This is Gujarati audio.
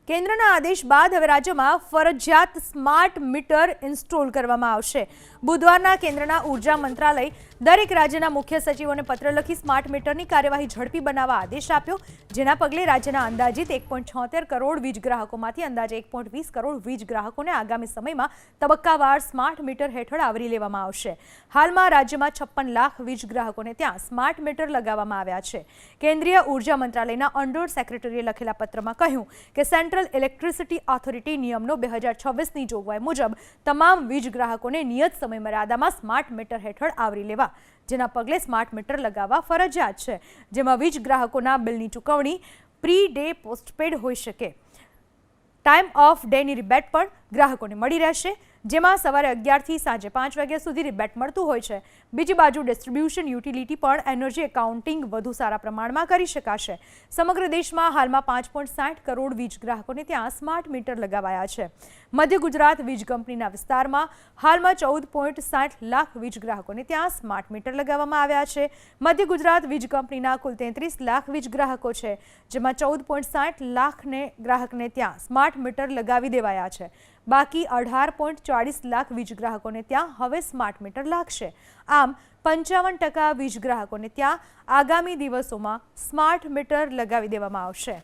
કેન્દ્રના આદેશ બાદ હવે રાજ્યમાં ફરજિયાત સ્માર્ટ મીટર ઇન્સ્ટોલ કરવામાં આવશે। બુધવારના કેન્દ્રના ઉર્જા મંત્રાલય દરેક રાજ્યના મુખ્ય સચિવોને પત્ર લખી સ્માર્ટ મીટરની કાર્યવાહી ઝડપી બનાવવા આદેશ આપ્યો, જેના પગલે રાજ્યના અંદાજિત 1.76 કરોડ વીજ ગ્રાહકોમાંથી અંદાજે 1.20 કરોડ વીજ ગ્રાહકોને આગામી સમયમાં તબક્કાવાર સ્માર્ટ મીટર હેઠળ આવરી લેવામાં આવશે। હાલમાં રાજ્યમાં 56 લાખ વીજ ગ્રાહકોને ત્યાં સ્માર્ટ મીટર લગાવવામાં આવ્યા છે। કેન્દ્રીય ઉર્જા મંત્રાલયના અંડર સેક્રેટરીએ લખેલા પત્રમાં કહ્યું કે સેન્ટ્રલ ઇલેક્ટ્રિસિટી ઓથોરિટી નિયમનો 2026ની જોગવાઈ મુજબ તમામ વીજ ગ્રાહકોને નિયત સમયમર્યાદામાં સ્માર્ટ મીટર હેઠળ આવરી લેવા, જેના પગલે સ્માર્ટ મીટર લગાવવા ફરજિયાત છે, જેમાં વીજ ગ્રાહકોના બિલની ચૂકવણી પ્રી ડે પોસ્ટપેડ હોઈ શકે। ટાઈમ ઓફ ડેની રિબેટ પણ ગ્રાહકોને મળી રહેશે, જેમાં સવારે 11 થી સાંજે 5 વાગ્યા સુધી રિબેટ મળતું હોય છે। બીજી બાજુ ડિસ્ટ્રીબ્યુશન યુટિલિટી પણ એનર્જી એકાઉન્ટિંગ વધુ સારા પ્રમાણમાં કરી શકાશે। સમગ્ર દેશમાં હાલમાં 5.60 કરોડ વીજ ગ્રાહકોને ત્યાં સ્માર્ટ મીટર લગાવાયા છે। મધ્ય ગુજરાત વીજ કંપનીના વિસ્તારમાં હાલમાં 14.60 લાખ વીજ ગ્રાહકોને ત્યાં સ્માર્ટ મીટર લગાવવામાં આવ્યા છે। મધ્ય ગુજરાત વીજ કંપનીના કુલ 33 લાખ વીજ ગ્રાહકો છે, જેમાં 14.60 લાખને ગ્રાહકને ત્યાં સ્માર્ટ મીટર લગાવી દેવાયા છે। બાકી 18.40 લાખ વીજ ગ્રાહકોને ત્યાં હવે સ્માર્ટ મીટર લાગશે। આમ 55% વીજ ગ્રાહકોને ત્યાં આગામી દિવસોમાં સ્માર્ટ મીટર લગાવી દેવામાં આવશે।